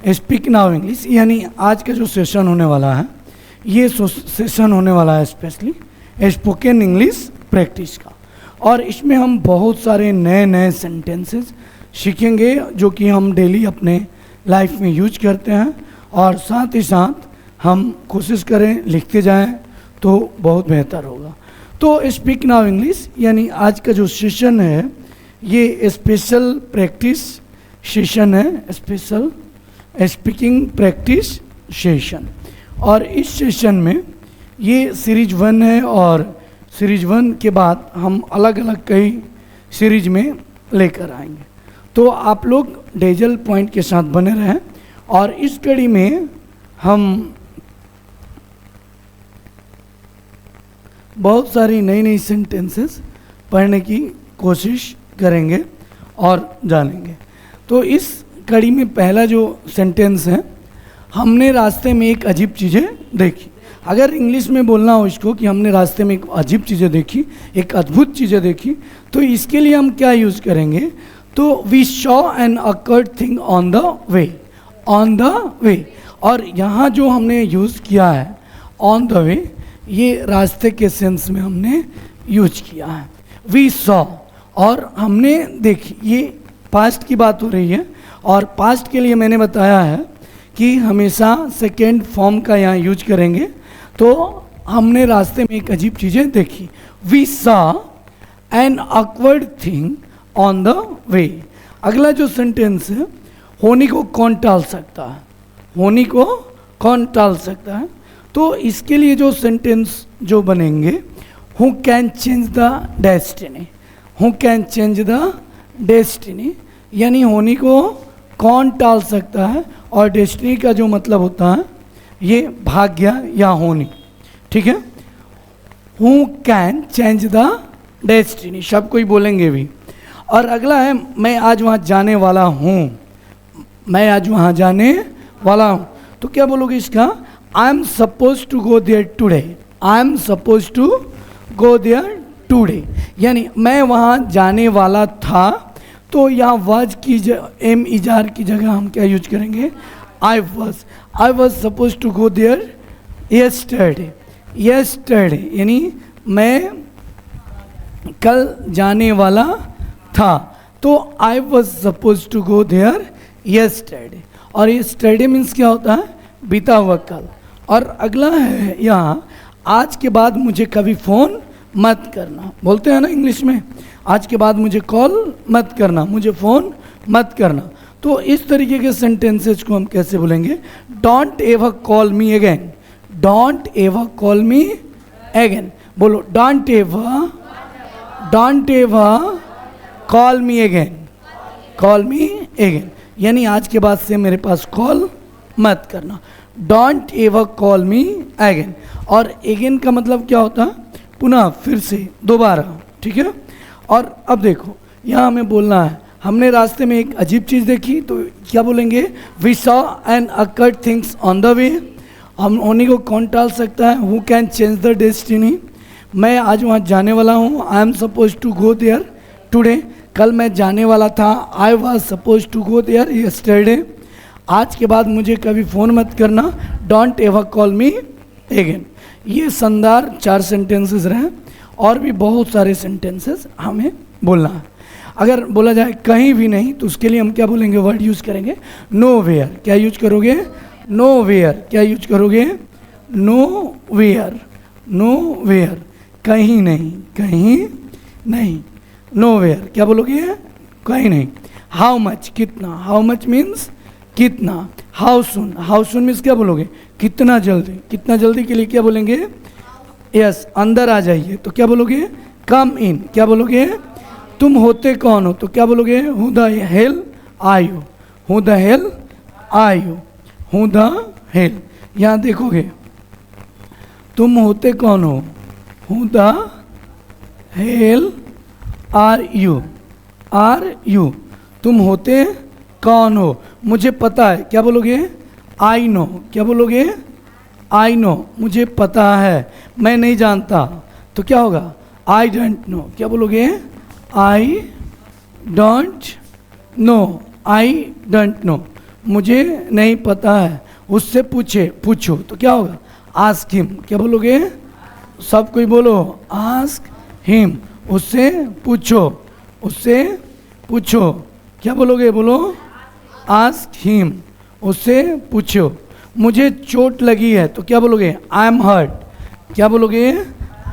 Speak now English, यानी आज का जो सेशन होने वाला है ये सेशन होने वाला है स्पेशली स्पोकन इंग्लिश प्रैक्टिस का। और इसमें हम बहुत सारे नए नए सेंटेंसेस सीखेंगे जो कि हम डेली अपने लाइफ में यूज करते हैं, और साथ ही साथ हम कोशिश करें लिखते जाएं तो बहुत बेहतर होगा। तो स्पीक नाउ इंग्लिश यानी आज का जो सेशन है ये स्पेशल प्रैक्टिस सेशन है, स्पेशल स्पीकिंग प्रैक्टिस सेशन। और इस सेशन में ये सीरीज 1 है, और सीरीज 1 के बाद हम अलग अलग कई सीरीज में लेकर आएंगे। तो आप लोग डेजल पॉइंट के साथ बने रहें, और इस कड़ी में हम बहुत सारी नई नई सेंटेंसेस पढ़ने की कोशिश करेंगे और जानेंगे। तो इस कड़ी में पहला जो सेंटेंस है, हमने रास्ते में एक अजीब चीज़ें देखी। अगर इंग्लिश में बोलना हो इसको कि हमने रास्ते में एक अजीब चीज़ें देखी, एक अद्भुत चीज़ें देखी, तो इसके लिए हम क्या यूज़ करेंगे? तो we saw an awkward thing on the way, on the way. और यहाँ जो हमने यूज़ किया है ऑन द वे, ये रास्ते के सेंस में हमने यूज किया है। वी सॉ और हमने देखी, ये पास्ट की बात हो रही है, और पास्ट के लिए मैंने बताया है कि हमेशा सेकेंड फॉर्म का यहाँ यूज करेंगे। तो हमने रास्ते में एक अजीब चीज़ें देखी। We saw an awkward thing on the way. अगला जो सेंटेंस है, होनी को कौन टाल सकता है, होनी को कौन टाल सकता है? तो इसके लिए जो सेंटेंस जो बनेंगे, who can change the destiny, who can change the destiny, यानी होनी को कौन टाल सकता है, और डेस्टिनी का जो मतलब होता है ये भाग्य या होनी, ठीक है। Who can change the destiny, सब कोई बोलेंगे भी। और अगला है, मैं आज वहाँ जाने वाला हूँ, मैं आज वहाँ जाने वाला हूँ। तो क्या बोलोगे इसका? I am suppose to go there today, I am suppose to go there today, यानी मैं वहाँ जाने वाला था। तो यहाँ वाज की एम इजार की जगह हम क्या यूज करेंगे? I was suppose to go there yesterday, yesterday यानी मैं कल जाने वाला था। तो I was suppose to go there yesterday, और यस्टरडे मीन्स क्या होता है? बीता हुआ कल। और अगला है यहाँ, आज के बाद मुझे कभी फ़ोन मत करना, बोलते हैं ना इंग्लिश में, आज के बाद मुझे कॉल मत करना, मुझे फ़ोन मत करना। तो इस तरीके के सेंटेंसेस को हम कैसे बोलेंगे? Don't ever call me again, don't ever call me again. बोलो, don't ever call me again, call me again, यानी आज के बाद से मेरे पास कॉल मत करना। Don't ever call me again. और अगेन का मतलब क्या होता है? पुनः, फिर से, दोबारा, ठीक है। और अब देखो यहाँ हमें बोलना है, हमने रास्ते में एक अजीब चीज़ देखी, तो क्या बोलेंगे? We saw an awkward things on the way. हम होने को कौन टाल सकता है? Who can change the destiny, मैं आज वहाँ जाने वाला हूँ। I am suppose to go there today, कल मैं जाने वाला था। I was suppose to go there yesterday, आज के बाद मुझे कभी फ़ोन मत करना। Don't ever call me again. ये शानदार 4 सेंटेंसेस रहे, और भी बहुत सारे सेंटेंसेस हमें बोलना है। अगर बोला जाए कहीं भी नहीं, तो उसके लिए हम क्या बोलेंगे? वर्ड यूज़ करेंगे नो वेयर। क्या यूज करोगे? Nowhere. क्या यूज करोगे? नो वेयर, नो वेयर, कहीं नहीं, कहीं नहीं, नो वेयर। क्या बोलोगे? कहीं नहीं। हाउ मच, कितना, हाउ मच मीन्स कितना। How soon, how soon means क्या बोलोगे? कितना जल्दी, कितना जल्दी के लिए क्या बोलेंगे? यस, अंदर आ जाइए, तो क्या बोलोगे? कम इन। क्या बोलोगे? तुम होते कौन हो, तो क्या बोलोगे? Who the hell are you, who the hell are you, who the hell. यहाँ देखोगे, तुम होते कौन हो, who the hell are you, are you, तुम होते कौन हो, मुझे पता है। क्या बोलोगे? I know. क्या बोलोगे? आई नो, मुझे पता है। मैं नहीं जानता, तो क्या होगा? I don't know. क्या बोलोगे? I don't know, I don't know, मुझे नहीं पता है, उससे पूछो। तो क्या होगा? Ask him. क्या बोलोगे? सब कोई बोलो, आस्क हिम। उससे पूछो। क्या बोलोगे? बोलो, आस्क हिम। उससे पूछो। मुझे चोट लगी है, तो क्या बोलोगे? I am hurt. क्या बोलोगे?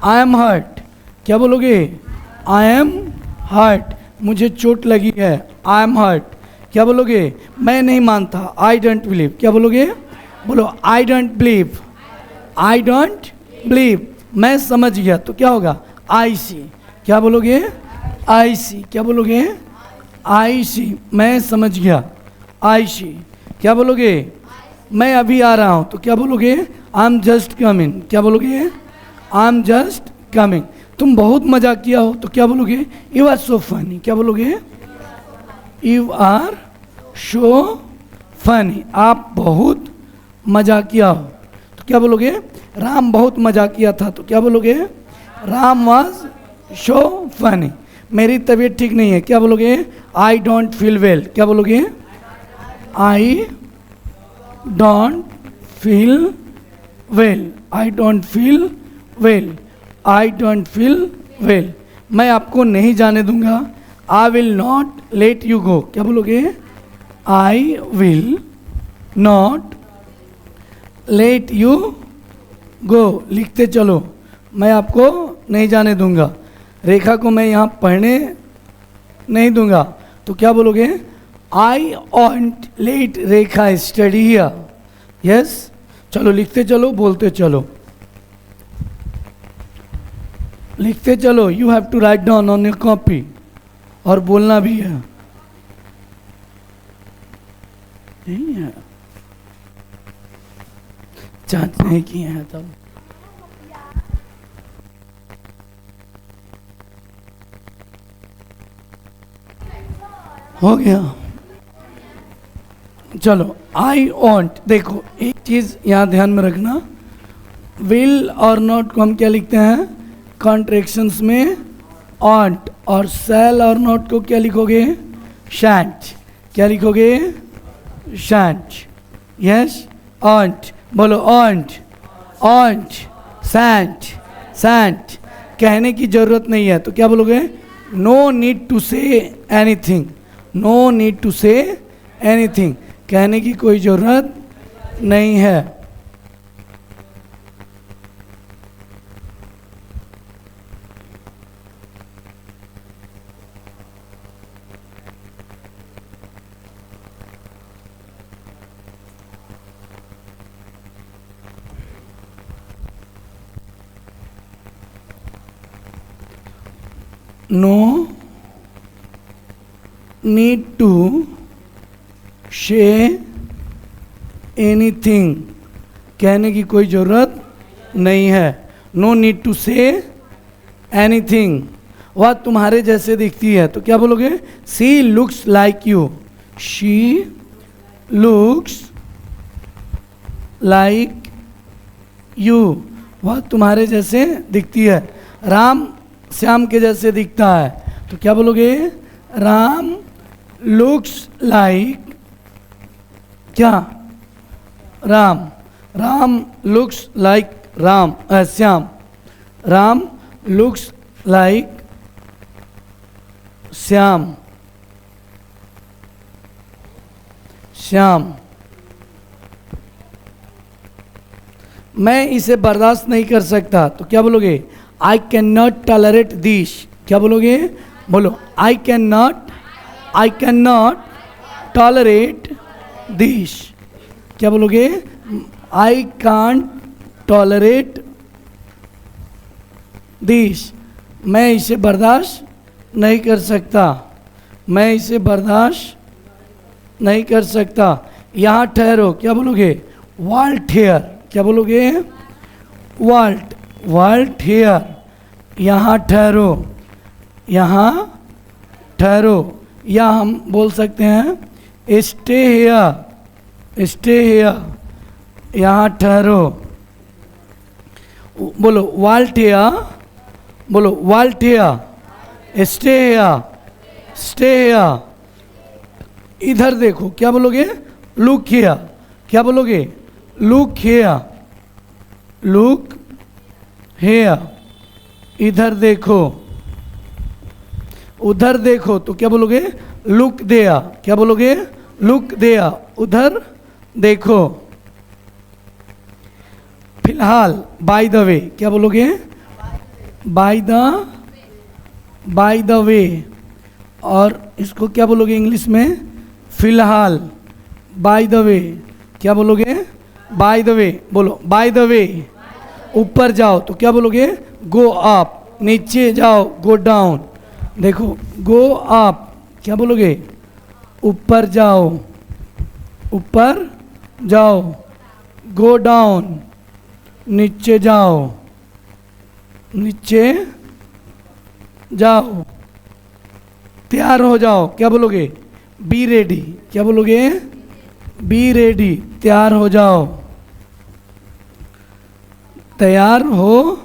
I am hurt. क्या बोलोगे? I am hurt. मुझे चोट लगी है, आई एम हर्ट। क्या बोलोगे? मैं नहीं मानता, आई डोंट बिलीव। क्या बोलोगे? बोलो, I don't believe. I don't believe. मैं समझ गया, तो क्या होगा? आई सी। क्या बोलोगे? आई सी। क्या बोलोगे? आई सी। मैं समझ गया, आई सी। क्या बोलोगे? मैं अभी आ रहा हूँ, तो क्या बोलोगे? I am just coming. क्या बोलोगे? I am just coming. तुम बहुत मजा किया हो, तो क्या बोलोगे? You are so funny. क्या बोलोगे? You are so funny. आप बहुत मजा किया हो, तो क्या बोलोगे? राम बहुत मजा किया था, तो क्या बोलोगे? Ram was so funny. मेरी तबीयत ठीक नहीं है। क्या बोलोगे? I don't feel well. क्या बोलोगे? I don't feel well. I don't feel well. I don't feel well. मैं आपको नहीं जाने दूंगा। I will not let you go. क्या बोलोगे? I will not let you go. लिखते चलो, मैं आपको नहीं जाने दूंगा। रेखा को मैं यहाँ पढ़ने नहीं दूंगा, तो क्या बोलोगे? I want let Rekha study here. Yes, चलो लिखते चलो, बोलते चलो, लिखते चलो। You have to write down on your copy, और बोलना भी है। नहीं है, जांच नहीं किए हैं तब। हो गया, चलो। आई वॉन्ट, देखो एक चीज यहां ध्यान में रखना, विल और नॉट को हम क्या लिखते हैं? कॉन्ट्रैक्शंस में ऑन्ट, और शैल और नॉट को क्या लिखोगे? शैंट। क्या लिखोगे? शैंट। Yes, won't. बोलो, ऑन्ट, ऑन्ट, सैंट, सैंट। कहने की जरूरत नहीं है, तो क्या बोलोगे? No need to say anything. No need to say anything. कहने की कोई जरूरत नहीं है। No need to say anything. कहने की कोई ज़रूरत नहीं है। No need to say anything. वह तुम्हारे जैसे दिखती है, तो क्या बोलोगे? She looks like you. She looks like you. वह तुम्हारे जैसे दिखती है। राम श्याम के जैसे दिखता है, तो क्या बोलोगे? राम लुक्स लाइक क्या? Ram. Ram looks like Shyam. Ram looks like Shyam. Shyam. मैं इसे बर्दाश्त नहीं कर सकता, तो क्या बोलोगे? I can not tolerate this. क्या बोलोगे? बोलो, I can not tolerate this. क्या बोलोगे? I can't tolerate this. मैं इसे बर्दाश्त नहीं कर सकता। मैं इसे बर्दाश्त नहीं कर सकता। यहाँ ठहरो। क्या बोलोगे? Halt here. क्या बोलोगे? वाल्ट। Halt here. यहाँ ठहरो। यहाँ ठहरो। या हम बोल सकते हैं स्टे हेयर। Stay hair. यहाँ ठहरो। बोलो, वाल्ट हेयर। बोलो, halt here. Stay here. Stay here. इधर देखो। क्या बोलोगे? लुक हियर, क्या बोलोगे? लुक हियर, लुक हियर, इधर देखो, उधर देखो, तो क्या बोलोगे? लुक देयर, क्या बोलोगे? लुक देयर, उधर देखो। फिलहाल, बाय द वे, क्या बोलोगे? बाय द वे, और इसको क्या बोलोगे इंग्लिश में? फिलहाल, बाय द वे, क्या बोलोगे? बाय द वे, बोलो बाय द वे। ऊपर जाओ तो क्या बोलोगे? गो अप, नीचे जाओ गो डाउन, देखो गो अप, क्या बोलोगे? ऊपर जाओ, ऊपर जाओ, गो डाउन, नीचे जाओ, नीचे जाओ, तैयार हो जाओ, क्या बोलोगे? बी रेडी, क्या बोलोगे? बी रेडी, तैयार हो जाओ, तैयार हो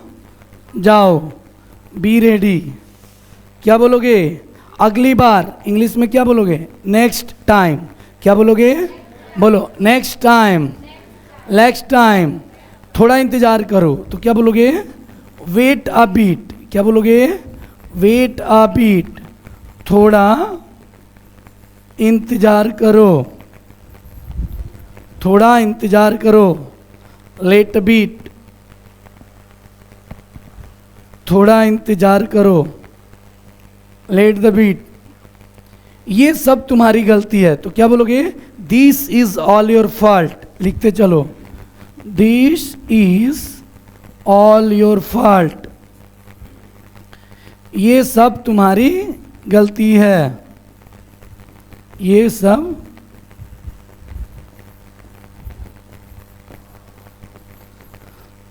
जाओ, बी रेडी, क्या बोलोगे? अगली बार इंग्लिश में क्या बोलोगे? नेक्स्ट टाइम, क्या बोलोगे? बोलो नेक्स्ट टाइम, नेक्स्ट टाइम। थोड़ा इंतजार करो तो क्या बोलोगे? वेट अ बीट, क्या बोलोगे? वेट अ बीट, थोड़ा इंतजार करो, थोड़ा इंतजार करो। लेट बीट, थोड़ा इंतजार करो, लेट द बीट। ये सब तुम्हारी गलती है, तो क्या बोलोगे? This is all your fault, लिखते चलो, this is all your fault, ये सब तुम्हारी गलती है, ये सब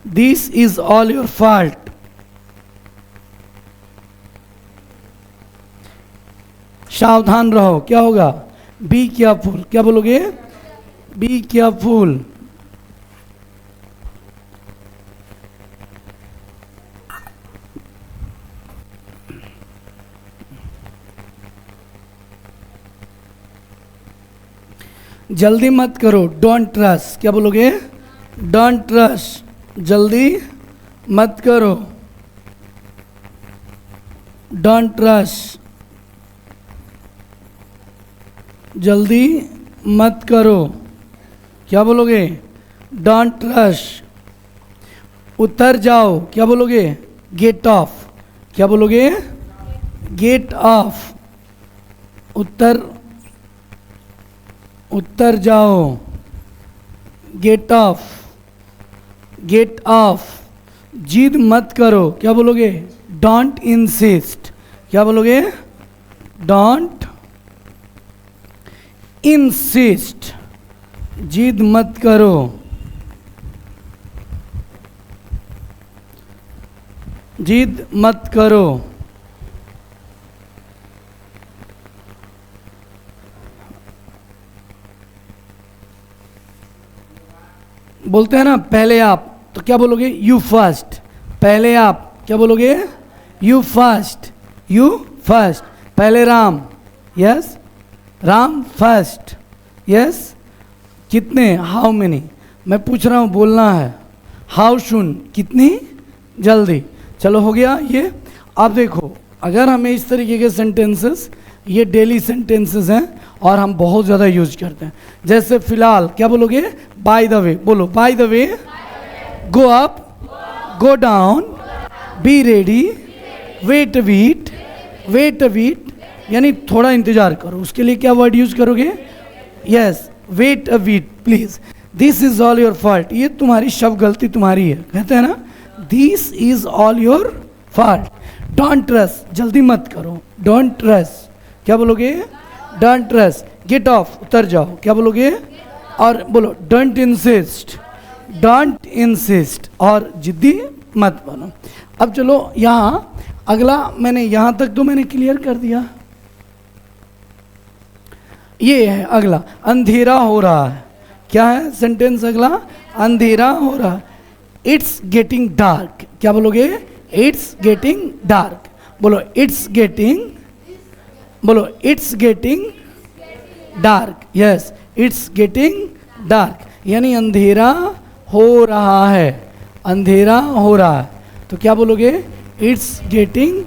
this is all your fault. सावधान रहो, क्या होगा? बी केयरफुल, क्या बोलोगे? Be careful. जल्दी मत करो, डोंट ट्रस्ट, क्या बोलोगे? डोंट ट्रस्ट, जल्दी मत करो, डोंट ट्रस्ट, जल्दी मत करो, क्या बोलोगे? Don't trust. उतर जाओ, क्या बोलोगे? गेट ऑफ, क्या बोलोगे? गेट ऑफ, उत्तर जाओ, गेट ऑफ, गेट ऑफ। जिद मत करो, क्या बोलोगे? डोंट इंसिस्ट, क्या बोलोगे? डोंट इंसिस्ट, जिद मत करो, जिद मत करो। बोलते हैं ना पहले आप, तो क्या बोलोगे? यू फर्स्ट, पहले आप, क्या बोलोगे? You first, you first. पहले Ram, yes, Ram first, yes. कितने? हाउ मेनी, मैं पूछ रहा हूँ, बोलना है। हाउ सुन, कितनी जल्दी। चलो हो गया ये। अब देखो, अगर हमें इस तरीके के सेंटेंसेस, ये डेली सेंटेंसेस हैं और हम बहुत ज़्यादा यूज करते हैं। जैसे फिलहाल, क्या बोलोगे? बाय द वे, बोलो by the way. Go up, go down, be ready, wait bit, wait bit, यानी थोड़ा इंतजार करो। उसके लिए क्या वर्ड यूज करोगे? Yes, wait a bit please. This is all your fault, ये तुम्हारी सब गलती तुम्हारी है, कहते हैं ना, this is all your fault. Don't trust, जल्दी मत करो, डोंट ट्रस्ट, क्या बोलोगे? Don't trust. गेट ऑफ, उतर जाओ, क्या बोलोगे? और बोलो डोंट इंसिस्ट, डोंट इंसिस्ट, और जिद्दी मत बनो। अब चलो यहाँ अगला, मैंने यहाँ तक तो मैंने क्लियर कर दिया। ये है अगला, अंधेरा हो रहा है। क्या है सेंटेंस अगला? अंधेरा हो रहा है। इट्स गेटिंग डार्क, क्या बोलोगे? इट्स गेटिंग डार्क, बोलो इट्स गेटिंग, बोलो it's getting dark, yes, it's getting dark, यानी अंधेरा हो रहा है, अंधेरा हो रहा है। तो क्या बोलोगे? इट्स गेटिंग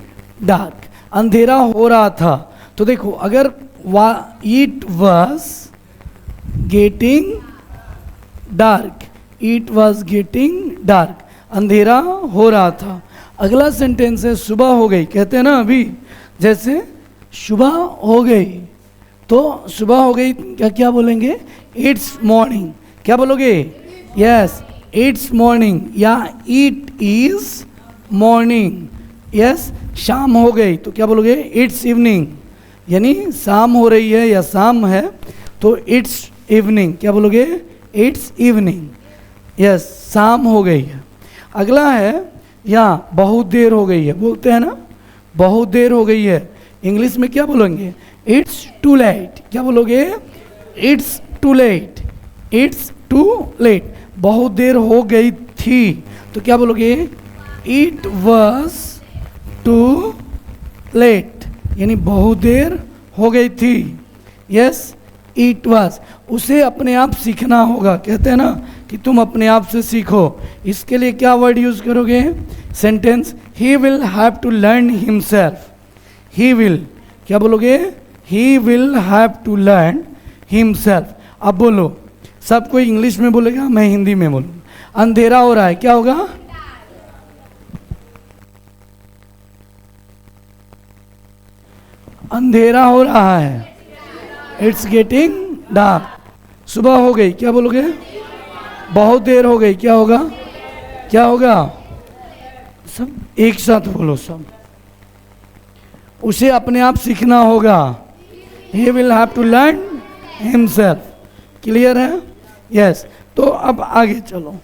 डार्क, अंधेरा हो रहा था। तो देखो अगर it was getting dark, it was getting dark, अंधेरा हो रहा था। अगला सेंटेंस है सुबह हो गई, कहते हैं ना अभी, जैसे सुबह हो गई, तो सुबह हो गई क्या क्या बोलेंगे? It's morning. क्या बोलोगे? यस, इट्स मॉर्निंग या इट इज मॉर्निंग। यस, शाम हो गई तो क्या बोलोगे? इट्स इवनिंग, यानी शाम हो रही है या शाम है तो इट्स इवनिंग। क्या बोलोगे? It's evening. यस, शाम हो गई है। अगला है यहाँ बहुत देर हो गई है, बोलते हैं ना, बहुत देर हो गई है। इंग्लिश में क्या बोलेंगे? It's too late. क्या बोलोगे? It's too late, it's too late. बहुत देर हो गई थी तो क्या बोलोगे? इट वॉज टू लेट, यानी बहुत देर हो गई थी। Yes, it was. उसे अपने आप सीखना होगा, कहते हैं ना कि तुम अपने आप से सीखो। इसके लिए क्या वर्ड यूज करोगे? Sentence, he will have to learn himself. He will, क्या बोलोगे? He will have to learn himself. अब बोलो, सब कोई इंग्लिश में बोलेगा, मैं हिंदी में बोलूँगा। अंधेरा हो रहा है, क्या होगा? अंधेरा हो रहा है, इट्स गेटिंग डार्क। सुबह हो गई, क्या बोलोगे? बहुत देर हो गई, क्या होगा? क्या होगा? सब एक साथ बोलो सब। उसे अपने आप सीखना होगा, he will have to learn himself. Clear है? यस। तो अब आगे चलो,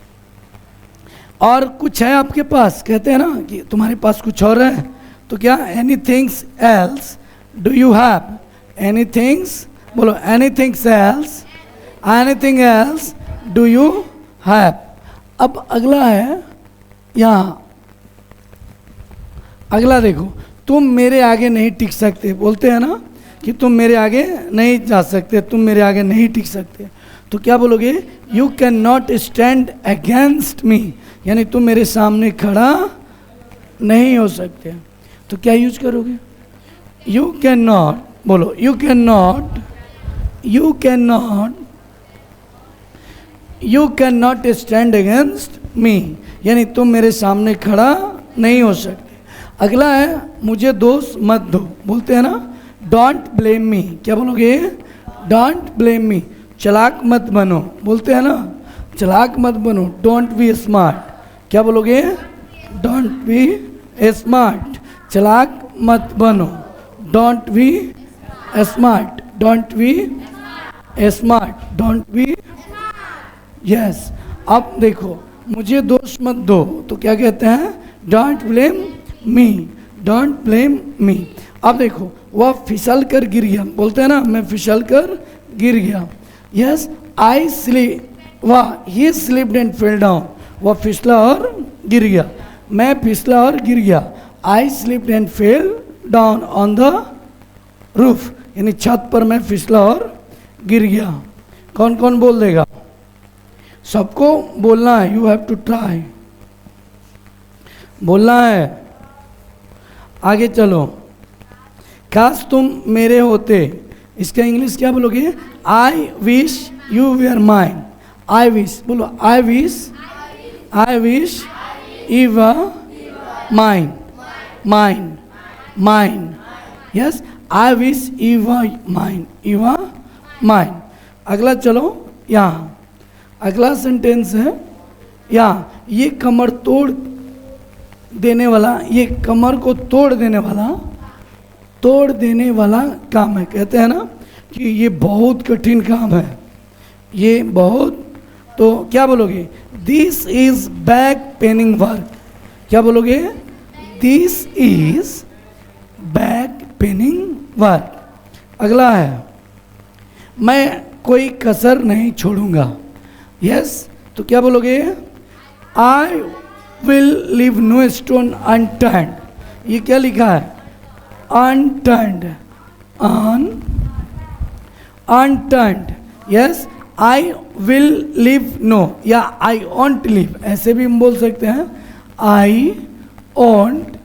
और कुछ है आपके पास? कहते हैं ना कि तुम्हारे पास कुछ और है, तो क्या? Anythings else do you have? Anythings, बोलो anythings else, anything else do you have. अब अगला है यहाँ, अगला देखो, तुम मेरे आगे नहीं टिक सकते। बोलते हैं ना कि तुम मेरे आगे नहीं जा सकते, तुम मेरे आगे नहीं टिक सकते। तो क्या बोलोगे? You can not stand against me, यानी तुम मेरे सामने खड़ा नहीं हो सकते। तो क्या यूज करोगे? यू कैन नॉट, बोलो you can not, you can not, you can not stand against me, यानी तुम मेरे सामने खड़ा नहीं हो सकते। अगला है मुझे दोष मत दो। बोलते हैं ना, डोंट ब्लेम मी। क्या बोलोगे? डोंट ब्लेम मी, चालाक मत बनो। बोलते हैं ना, चालाक मत बनो। Don't be smart. क्या बोलोगे? डोंट बी स्मार्ट, चालाक मत बनो। Don't be smart, don't be smart, don't be. Yes. अब देखो, मुझे दोष मत दो तो क्या कहते हैं? Don't blame me, don't blame me. अब देखो, वह फिसल कर गिर गया। बोलते हैं ना, मैं फिसल कर गिर गया। यस, आई स्लिप, वह ही स्लिप्ड एंड फेल डाउन। वह फिसला और गिर गया, मैं फिसला और गिर गया। I slipped and fell down on the roof, यानी छत पर मैं फिसला और गिर गया। कौन कौन बोल देगा? सबको बोलना है, यू हैव टू ट्राई, बोलना है। आगे चलो, काश तुम मेरे होते, इसका इंग्लिश क्या बोलोगे? I wish you were mine. I wish, बोलो I wish, I wish you were mine, mine, mine. Yes, I wish you were mine, you were mine. अगला चलो, यहाँ अगला सेंटेंस है यहाँ, ये कमर तोड़ देने वाला, ये कमर को तोड़ देने वाला काम है। कहते हैं ना कि ये बहुत कठिन काम है, ये बहुत। तो क्या बोलोगे? This is back paining work. क्या बोलोगे? This is back paining work. अगला है, मैं कोई कसर नहीं छोड़ूंगा। यस, तो क्या बोलोगे? I will leave no stone unturned. ये क्या लिखा है? Unturned, unturned, yes, I will live no, या आई वॉन्ट लिव, ऐसे भी हम बोल सकते हैं। I want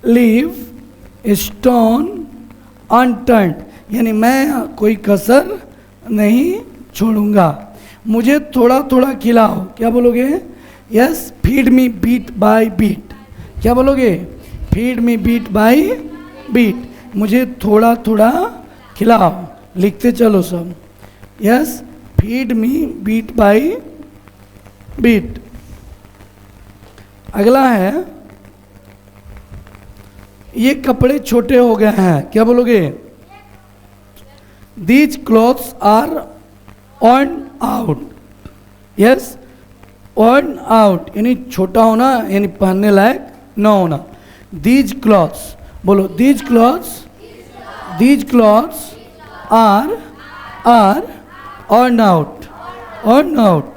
live stone unturned, यानी मैं कोई कसर नहीं छोड़ूंगा। मुझे थोड़ा थोड़ा खिलाओ, क्या बोलोगे? Yes, feed me bit by bit, क्या बोलोगे? Feed me bit by bit, मुझे थोड़ा थोड़ा खिलाओ। लिखते चलो सब। Yes, feed me bit by bit. अगला है, ये कपड़े छोटे हो गए हैं, क्या बोलोगे? These clothes are on out. Yes, on out यानी छोटा होना, यानी पहनने लायक न होना। दीज क्लॉथ्स, बोलो these clothes, these clothes are on out, on out.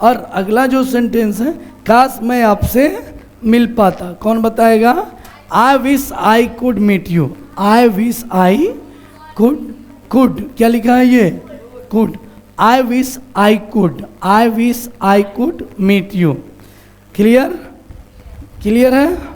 और अगला जो सेंटेंस है, काश मैं आपसे मिल पाता, कौन बताएगा? I wish I could meet you, I wish I could, क्या लिखा है ये? Could. I wish I could, I wish I could meet you. Clear? Clear है?